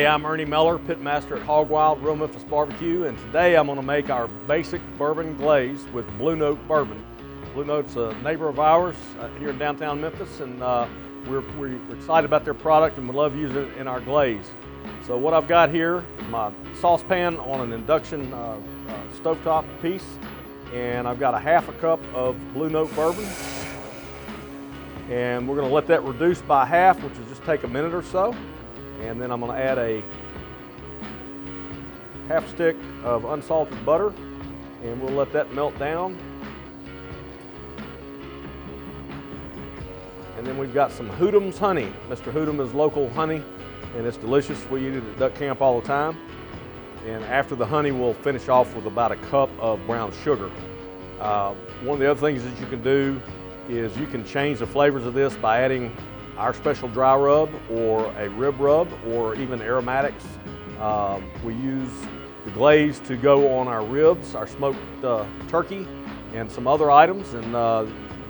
Hey, I'm Ernie Meller, pitmaster at Hog Wild Real Memphis Barbecue, and today I'm going to make our basic bourbon glaze with Blue Note bourbon. Blue Note's a neighbor of ours here in downtown Memphis, and we're excited about their product and we love using it in our glaze. So what I've got here is my saucepan on an induction stovetop piece, and I've got a half a cup of Blue Note bourbon. And we're going to let that reduce by half, which will just take a minute or so. And then I'm going to add a half stick of unsalted butter, and we'll let that melt down. And then we've got some Hoodum's honey. Mr. Hoodum is local honey, and it's delicious. We eat it at duck camp all the time. And after the honey, we'll finish off with about a cup of brown sugar. One of the other things that you can do is you can change the flavors of this by adding our special dry rub or a rib rub or even aromatics. We use the glaze to go on our ribs, our smoked turkey, and some other items, and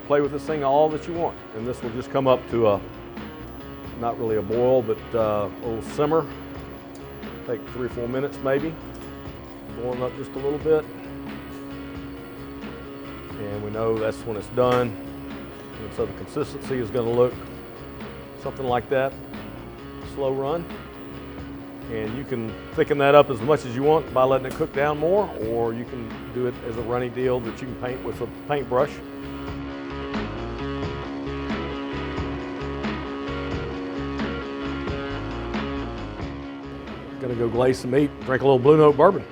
play with this thing all that you want. And this will just come up to a, not really a boil, but a little simmer. Take 3 or 4 minutes maybe, boiling up just a little bit. And we know that's when it's done. And so the consistency is going to look something like that, slow run. And you can thicken that up as much as you want by letting it cook down more, or you can do it as a runny deal that you can paint with a paintbrush. Gonna go glaze some meat, drink a little Blue Note bourbon.